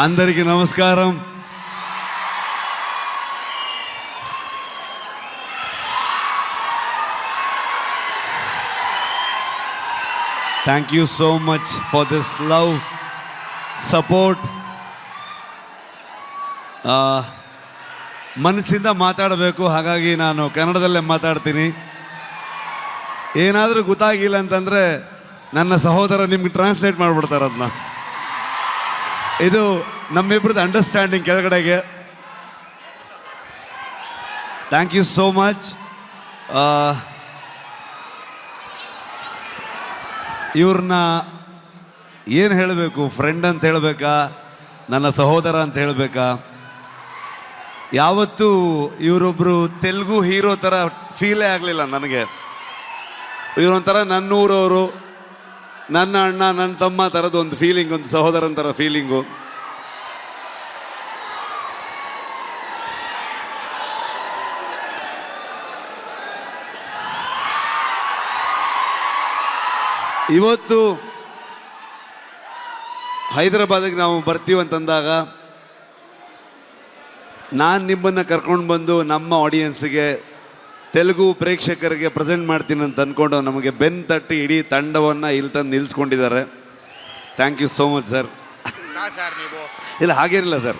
అందరికీ నమస్కారం. Thank you so much for this love, support. ಮನಸ್ಸಿಂದ ಮಾತಾಡಬೇಕು, ಹಾಗಾಗಿ ನಾನು ಕನ್ನಡದಲ್ಲೇ ಮಾತಾಡ್ತೀನಿ. ಏನಾದರೂ ಗೊತ್ತಾಗಿಲ್ಲ ಅಂತಂದರೆ ನನ್ನ ಸಹೋದರ ನಿಮ್ಗೆ ಟ್ರಾನ್ಸ್ಲೇಟ್ ಮಾಡಿಬಿಡ್ತಾರೆ ಅದನ್ನ. ಇದು ನಮ್ಮಿಬ್ರದ್ದು ಅಂಡರ್ಸ್ಟ್ಯಾಂಡಿಂಗ್ ಕೆಳಗಡೆಗೆ. Thank you so much. ಇವ್ರನ್ನ ಏನು ಹೇಳಬೇಕು, ಫ್ರೆಂಡ್ ಅಂತ ಹೇಳಬೇಕಾ, ನನ್ನ ಸಹೋದರ ಅಂತ ಹೇಳಬೇಕಾ? ಯಾವತ್ತೂ ಇವರೊಬ್ಬರು ತೆಲುಗು ಹೀರೋ ಥರ ಫೀಲೇ ಆಗಲಿಲ್ಲ ನನಗೆ. ಇವರೊಂಥರ ನನ್ನೂರವರು, ನನ್ನ ಅಣ್ಣ, ನನ್ನ ತಮ್ಮ ಥರದ್ದು ಒಂದು ಫೀಲಿಂಗ್, ಒಂದು ಸಹೋದರನ ಥರ ಫೀಲಿಂಗು. ಇವತ್ತು ಹೈದರಾಬಾದಿಗೆ ನಾವು ಬರ್ತೀವಂತಂದಾಗ ನಾನು ನಿಮ್ಮನ್ನು ಕರ್ಕೊಂಡು ಬಂದು ನಮ್ಮ ಆಡಿಯನ್ಸ್ಗೆ, ತೆಲುಗು ಪ್ರೇಕ್ಷಕರಿಗೆ ಪ್ರೆಸೆಂಟ್ ಮಾಡ್ತೀನಿ ಅಂತ ಅಂದ್ಕೊಂಡು ನಮಗೆ ಬೆನ್ನು ತಟ್ಟಿ ಇಡೀ ತಂಡವನ್ನು ಇಲ್ಲಿ ತಂದು ನಿಲ್ಲಿಸ್ಕೊಂಡಿದ್ದಾರೆ. Thank you so much sir. ಇಲ್ಲ ಹಾಗೇನಿಲ್ಲ ಸರ್,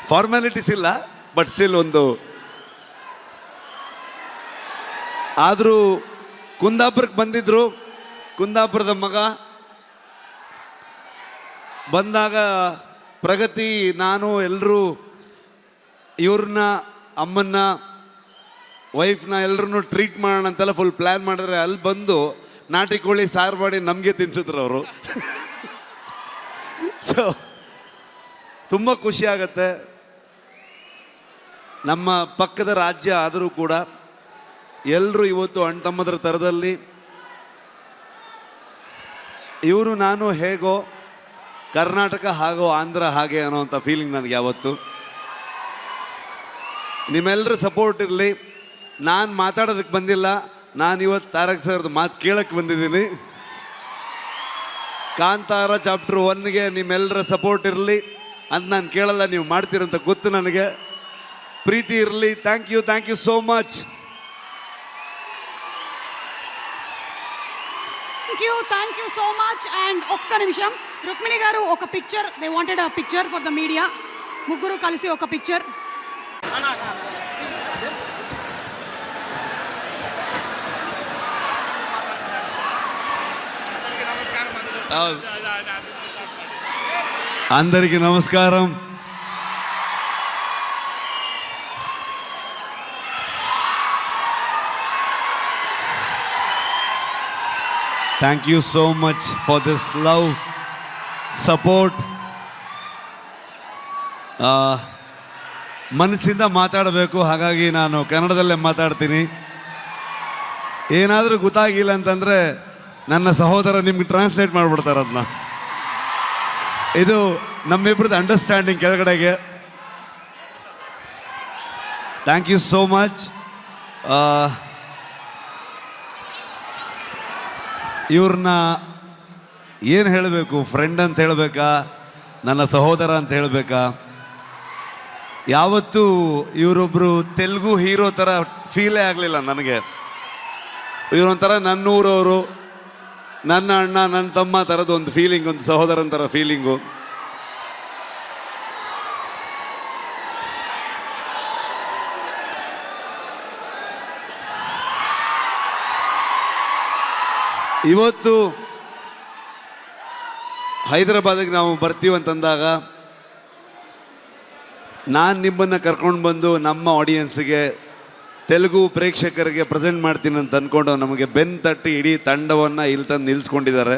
ಫಾರ್ಮ್ಯಾಲಿಟೀಸ್ ಇಲ್ಲ, ಬಟ್ ಸ್ಟಿಲ್ ಒಂದು. ಆದರೂ ಕುಂದಾಪುರಕ್ಕೆ ಬಂದಿದ್ದರು. ಕುಂದಾಪುರದ ಮಗ ಬಂದಾಗ ಪ್ರಗತಿ, ನಾನು, ಎಲ್ಲರೂ ಇವ್ರನ್ನ, ಅಮ್ಮನ್ನ, ವೈಫ್ನ ಎಲ್ಲರನ್ನೂ ಟ್ರೀಟ್ ಮಾಡೋಣ ಅಂತೆಲ್ಲ ಫುಲ್ ಪ್ಲ್ಯಾನ್ ಮಾಡಿದ್ರೆ, ಅಲ್ಲಿ ಬಂದು ನಾಟಿ ಕೋಳಿ ಸಾರು ಮಾಡಿ ನಮಗೆ ತಿನ್ಸಿದ್ರು ಅವರು. ಸೊ ತುಂಬ ಖುಷಿ ಆಗತ್ತೆ. ನಮ್ಮ ಪಕ್ಕದ ರಾಜ್ಯ ಆದರೂ ಕೂಡ ಎಲ್ಲರೂ ಇವತ್ತು ಅಣ್ಣ ತಮ್ಮದ್ರ ಥರದಲ್ಲಿ, ಇವರು ನಾನು ಹೇಗೋ, ಕರ್ನಾಟಕ ಹಾಗೋ, ಆಂಧ್ರ ಹಾಗೆ ಅನ್ನೋವಂಥ ಫೀಲಿಂಗ್ ನನಗೆ ಯಾವತ್ತು. ನಿಮ್ಮೆಲ್ಲರ ಸಪೋರ್ಟ್ ಇರಲಿ. ನಾನು ಮಾತಾಡೋದಕ್ಕೆ ಬಂದಿಲ್ಲ, ನಾನು ಇವತ್ತು ತಾರಕ್ ಸರ್ದು ಮಾತು ಕೇಳಕ್ಕೆ ಬಂದಿದ್ದೀನಿ. ಕಾಂತಾರ ಚಾಪ್ಟರ್ 1ಗೆ ನಿಮ್ಮೆಲ್ಲರ ಸಪೋರ್ಟ್ ಇರಲಿ ಅಂತ ನಾನು ಕೇಳಲ್ಲ, ನೀವು ಮಾಡ್ತೀರಂತ ಗೊತ್ತು ನನಗೆ. ಪ್ರೀತಿ ಇರಲಿ. Thank you so much. Thank you so much. And ఒక్క నిమిషం, రుక్మిణి గారు ఒక picture, they wanted a picture for the media. ముగ్గురు కలిసి ఒక పిక్చర్. అందరికీ నమస్కారం. Thank you so much for this love, support. ಮನಸ್ಸಿಂದ ಮಾತಾಡಬೇಕು, ಹಾಗಾಗಿ ನಾನು ಕನ್ನಡದಲ್ಲೇ ಮಾತಾಡ್ತೀನಿ. ಏನಾದರೂ ಗೊತ್ತಾಗಿಲ್ಲ ಅಂತಂದರೆ ನನ್ನ ಸಹೋದರ ನಿಮ್ಗೆ ಟ್ರಾನ್ಸ್ಲೇಟ್ ಮಾಡಿಬಿಡ್ತಾರೆ ಅದನ್ನ. ಇದು ನಮ್ಮಿಬ್ರದ್ದು ಅಂಡರ್ಸ್ಟ್ಯಾಂಡಿಂಗ್ ಕೆಳಗಡೆಗೆ. Thank you so much. ಇವ್ರನ್ನ ಏನು ಹೇಳಬೇಕು, ಫ್ರೆಂಡ್ ಅಂತ ಹೇಳಬೇಕಾ, ನನ್ನ ಸಹೋದರ ಅಂತ ಹೇಳಬೇಕಾ? ಯಾವತ್ತೂ ಇವರೊಬ್ಬರು ತೆಲುಗು ಹೀರೋ ಥರ ಫೀಲೇ ಆಗಲಿಲ್ಲ ನನಗೆ. ಇವರೊಂಥರ ನನ್ನೂರವರು, ನನ್ನ ಅಣ್ಣ, ನನ್ನ ತಮ್ಮ ಥರದ್ದು ಒಂದು ಫೀಲಿಂಗ್, ಒಂದು ಸಹೋದರನ ಥರ ಫೀಲಿಂಗು. ಇವತ್ತು ಹೈದರಾಬಾದಿಗೆ ನಾವು ಬರ್ತೀವಂತಂದಾಗ ನಾನು ನಿಮ್ಮನ್ನು ಕರ್ಕೊಂಡು ಬಂದು ನಮ್ಮ ಆಡಿಯನ್ಸ್ಗೆ, ತೆಲುಗು ಪ್ರೇಕ್ಷಕರಿಗೆ ಪ್ರೆಸೆಂಟ್ ಮಾಡ್ತೀನಿ ಅಂತ ಅಂದ್ಕೊಂಡು ನಮಗೆ ಬೆನ್ನು ತಟ್ಟಿ ಇಡೀ ತಂಡವನ್ನು ಇಲ್ಲಿ ತಂದು ನಿಲ್ಲಿಸ್ಕೊಂಡಿದ್ದಾರೆ.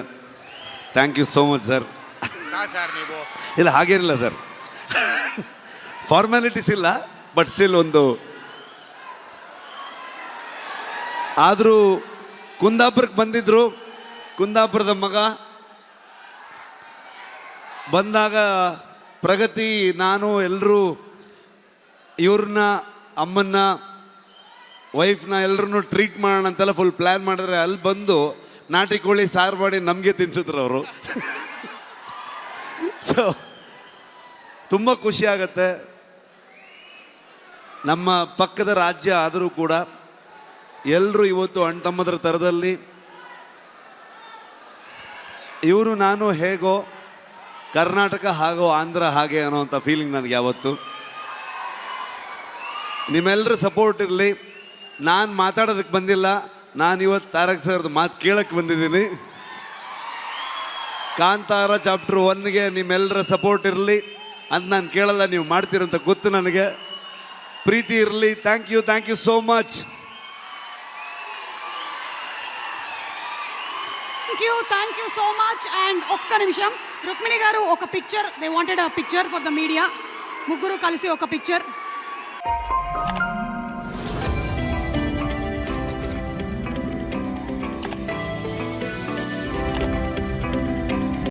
Thank you so much sir. ಇಲ್ಲ ಹಾಗೇನಿಲ್ಲ ಸರ್, ಫಾರ್ಮ್ಯಾಲಿಟೀಸ್ ಇಲ್ಲ, ಬಟ್ ಸ್ಟಿಲ್ ಒಂದು. ಆದರೂ ಕುಂದಾಪುರಕ್ಕೆ ಬಂದಿದ್ದರು. ಕುಂದಾಪುರದ ಮಗ ಬಂದಾಗ ಪ್ರಗತಿ, ನಾನು, ಎಲ್ಲರೂ ಇವ್ರನ್ನ, ಅಮ್ಮನ್ನ, ವೈಫ್ನ ಎಲ್ಲರನ್ನೂ ಟ್ರೀಟ್ ಮಾಡೋಣ ಅಂತೆಲ್ಲ ಫುಲ್ ಪ್ಲ್ಯಾನ್ ಮಾಡಿದ್ರೆ, ಅಲ್ಲಿ ಬಂದು ನಾಟಿ ಕೋಳಿ ಸಾರು ಮಾಡಿ ನಮಗೆ ತಿನ್ಸಿದ್ರು ಅವರು. ಸೊ ತುಂಬ ಖುಷಿ ಆಗತ್ತೆ. ನಮ್ಮ ಪಕ್ಕದ ರಾಜ್ಯ ಆದರೂ ಕೂಡ ಎಲ್ಲರೂ ಇವತ್ತು ಅಣ್ಣ ತಮ್ಮದ್ರ ಥರದಲ್ಲಿ ಇವರು ನಾನು ಹೇಗೋ ಕರ್ನಾಟಕ ಹಾಗೋ ಆಂಧ್ರ ಹಾಗೆ ಅನ್ನೋವಂಥ ಫೀಲಿಂಗ್ ನನಗೆ ಯಾವತ್ತು. ನಿಮ್ಮೆಲ್ಲರ ಸಪೋರ್ಟ್ ಇರಲಿ. ನಾನು ಮಾತಾಡೋದಕ್ಕೆ ಬಂದಿಲ್ಲ, ನಾನು ಇವತ್ತು ತಾರಕ್ ಸರ್ದು ಮಾತು ಕೇಳಕ್ಕೆ ಬಂದಿದ್ದೀನಿ. ಕಾಂತಾರ ಚಾಪ್ಟರ್ 1ಗೆ ನಿಮ್ಮೆಲ್ಲರ ಸಪೋರ್ಟ್ ಇರಲಿ ಅಂತ ನಾನು ಕೇಳಲ್ಲ, ನೀವು ಮಾಡ್ತೀರಂತ ಗೊತ್ತು ನನಗೆ. ಪ್ರೀತಿ ಇರಲಿ. Thank you so much. Thank you so much. And ఒక్క నిమిషం, రుక్మిణి గారు ఒక picture, they wanted a picture for the media. ముగ్గురు కలిసి ఒక పిక్చర్.